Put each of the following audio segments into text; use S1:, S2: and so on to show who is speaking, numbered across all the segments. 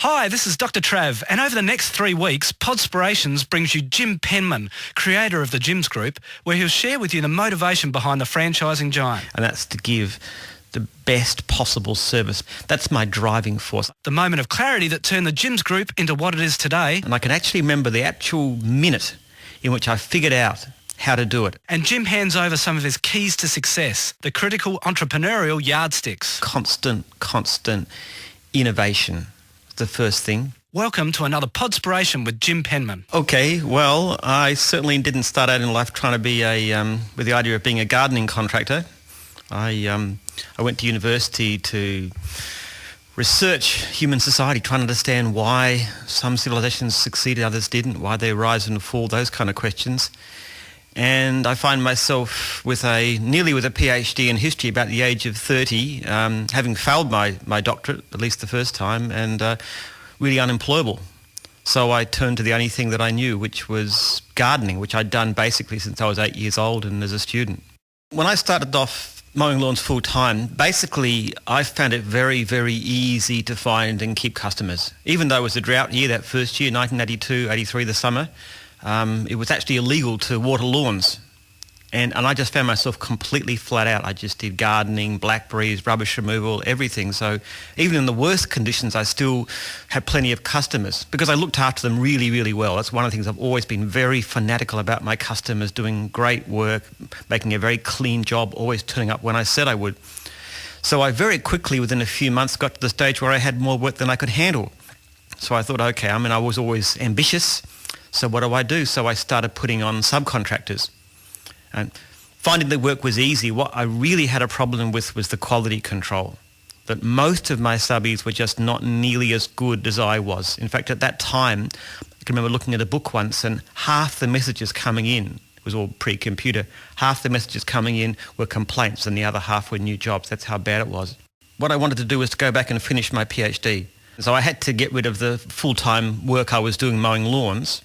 S1: Hi, this is Dr. Trav, and over the next 3 weeks, Podspiration brings you Jim Penman, creator of the Gyms Group, where he'll share with you the motivation behind the franchising giant.
S2: And that's to give the best possible service. That's my driving force.
S1: The moment of clarity that turned the Gyms Group into what it is today.
S2: And I can actually remember the actual minute in which I figured out how to do it.
S1: And Jim hands over some of his keys to success, the critical entrepreneurial yardsticks.
S2: Constant innovation. The first thing.
S1: Welcome to another Podspiration with Jim Penman.
S2: Okay, well, I certainly didn't start out in life trying to be with the idea of being a gardening contractor. I went to university to research human society, trying to understand why some civilizations succeeded, others didn't, why they rise and fall, those kind of questions. And I find myself nearly with a PhD in history about the age of 30, having failed my doctorate, at least the first time, and really unemployable. So I turned to the only thing that I knew, which was gardening, which I'd done basically since I was 8 years old and as a student. When I started off mowing lawns full time, basically I found it very, very easy to find and keep customers. Even though it was a drought year, that first year, 1982, 83, the summer, it was actually illegal to water lawns. And I just found myself completely flat out. I just did gardening, blackberries, rubbish removal, everything. So even in the worst conditions, I still had plenty of customers because I looked after them really, really well. That's one of the things I've always been very fanatical about, my customers doing great work, making a very clean job, always turning up when I said I would. So I very quickly, within a few months, got to the stage where I had more work than I could handle. So I thought, okay, I was always ambitious. So what do? So I started putting on subcontractors. And finding the work was easy. What I really had a problem with was the quality control. That most of my subbies were just not nearly as good as I was. In fact, at that time, I can remember looking at a book once and half the messages coming in, it was all pre-computer, half the messages coming in were complaints and the other half were new jobs. That's how bad it was. What I wanted to do was to go back and finish my PhD. So I had to get rid of the full-time work I was doing mowing lawns.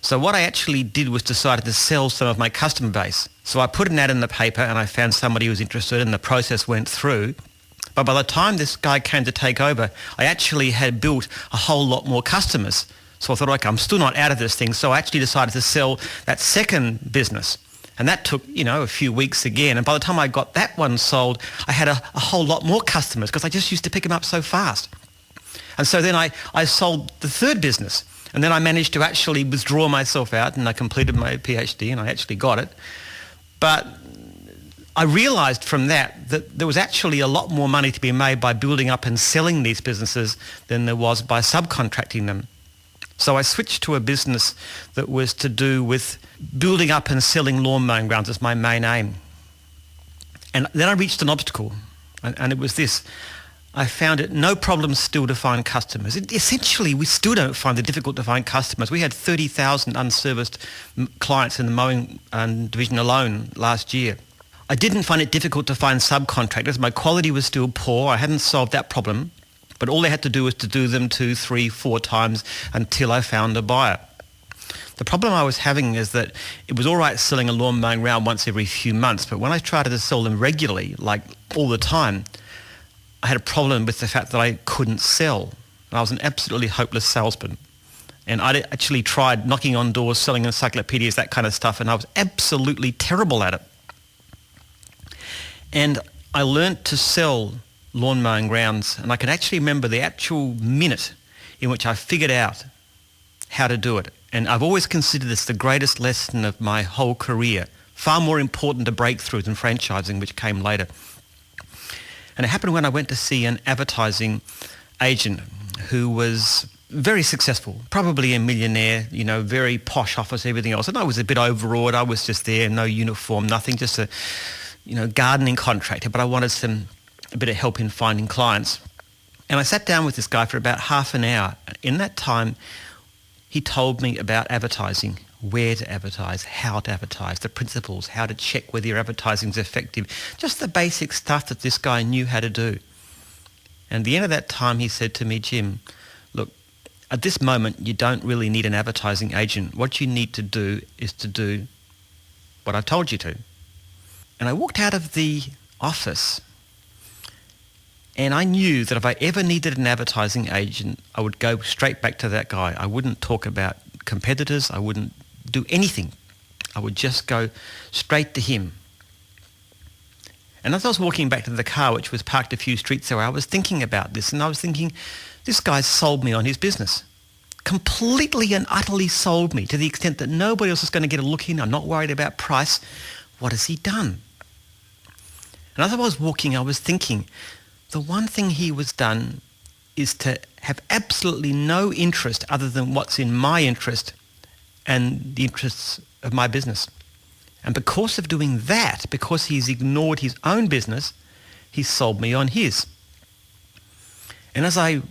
S2: So what I actually did was decided to sell some of my customer base. So I put an ad in the paper and I found somebody who was interested and the process went through. But by the time this guy came to take over, I actually had built a whole lot more customers. So I thought, okay, I'm still not out of this thing. So I actually decided to sell that second business. And that took, a few weeks again. And by the time I got that one sold, I had a whole lot more customers because I just used to pick them up so fast. And so then I sold the third business. And then I managed to actually withdraw myself out and I completed my PhD and I actually got it. But I realized from that there was actually a lot more money to be made by building up and selling these businesses than there was by subcontracting them. So I switched to a business that was to do with building up and selling lawn mowing grounds as my main aim. And then I reached an obstacle and it was this. I found it no problem still to find customers. Essentially, we still don't find it difficult to find customers. We had 30,000 unserviced clients in the mowing division alone last year. I didn't find it difficult to find subcontractors. My quality was still poor. I hadn't solved that problem. But all they had to do was to do them 2, 3, 4 times until I found a buyer. The problem I was having is that it was all right selling a lawn mowing round once every few months, but when I tried to sell them regularly, like all the time, I had a problem with the fact that I couldn't sell. I was an absolutely hopeless salesman. And I actually tried knocking on doors, selling encyclopedias, that kind of stuff, and I was absolutely terrible at it. And I learnt to sell lawn mowing grounds, and I can actually remember the actual minute in which I figured out how to do it. And I've always considered this the greatest lesson of my whole career, far more important to breakthrough than franchising, which came later. And it happened when I went to see an advertising agent who was very successful, probably a millionaire, very posh office, everything else. And I was a bit overawed. I was just there, no uniform, nothing, just a, gardening contractor. But I wanted a bit of help in finding clients. And I sat down with this guy for about half an hour. In that time, he told me about advertising, where to advertise, how to advertise, the principles, how to check whether your advertising is effective, just the basic stuff that this guy knew how to do. And at the end of that time, he said to me, Jim, look, at this moment, you don't really need an advertising agent. What you need to do is to do what I've told you to. And I walked out of the office And I knew that if I ever needed an advertising agent, I would go straight back to that guy. I wouldn't talk about competitors. I wouldn't do anything. I would just go straight to him. And as I was walking back to the car, which was parked a few streets away, I was thinking about this, and I was thinking, this guy sold me on his business. Completely and utterly sold me to the extent that nobody else is going to get a look in. I'm not worried about price. What has he done? And as I was walking, I was thinking, the one thing he was done is to have absolutely no interest other than what's in my interest and the interests of my business. And because of doing that, because he's ignored his own business, he sold me on his. And as I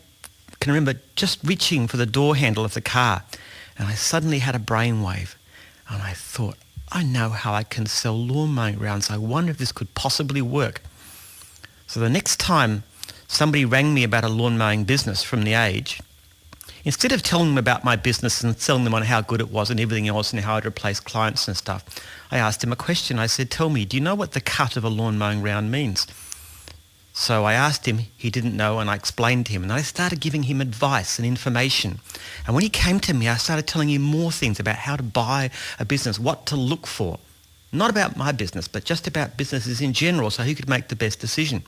S2: can remember just reaching for the door handle of the car, and I suddenly had a brainwave, and I thought, I know how I can sell lawn mowing rounds. I wonder if this could possibly work. So the next time somebody rang me about a lawn mowing business from the Age, instead of telling them about my business and selling them on how good it was and everything else and how I'd replace clients and stuff, I asked him a question. I said, tell me, do you know what the cut of a lawn mowing round means? So I asked him, he didn't know, and I explained to him, and I started giving him advice and information. And when he came to me, I started telling him more things about how to buy a business, what to look for. Not about my business, but just about businesses in general, so he could make the best decision.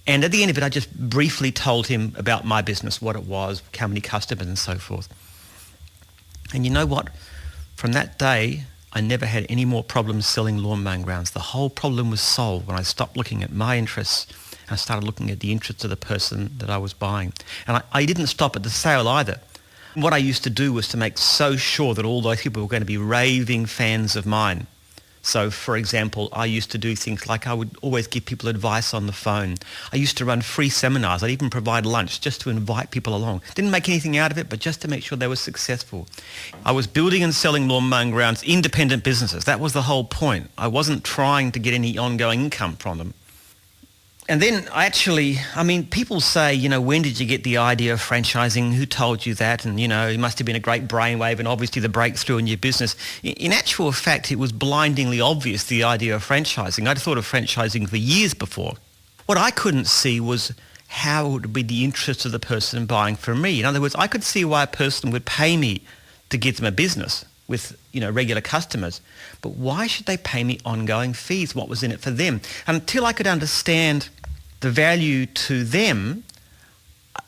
S2: And at the end of it, I just briefly told him about my business, what it was, how many customers and so forth. And you know what? From that day, I never had any more problems selling lawn mowing rounds. The whole problem was solved when I stopped looking at my interests and I started looking at the interests of the person that I was buying. And I didn't stop at the sale either. What I used to do was to make so sure that all those people were going to be raving fans of mine. So, for example, I used to do things like I would always give people advice on the phone. I used to run free seminars. I'd even provide lunch just to invite people along. Didn't make anything out of it, but just to make sure they were successful. I was building and selling lawn mowing rounds, independent businesses. That was the whole point. I wasn't trying to get any ongoing income from them. And then people say, when did you get the idea of franchising? Who told you that? And, it must have been a great brainwave and obviously the breakthrough in your business. In actual fact, it was blindingly obvious, the idea of franchising. I'd thought of franchising for years before. What I couldn't see was how it would be the interest of the person buying from me. In other words, I could see why a person would pay me to give them a business with, regular customers. But why should they pay me ongoing fees? What was in it for them? Until I could understand the value to them,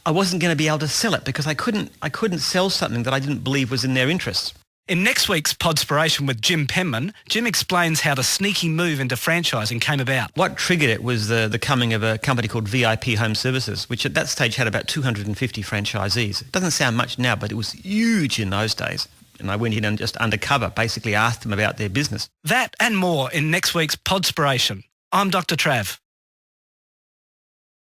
S2: I wasn't going to be able to sell it because I couldn't sell something that I didn't believe was in their interests.
S1: In next week's Podspiration with Jim Penman, Jim explains how the sneaky move into franchising came about.
S2: What triggered it was the coming of a company called VIP Home Services, which at that stage had about 250 franchisees. It doesn't sound much now, but it was huge in those days. And I went in and just undercover, basically asked them about their business.
S1: That and more in next week's Podspiration. I'm Dr. Trav.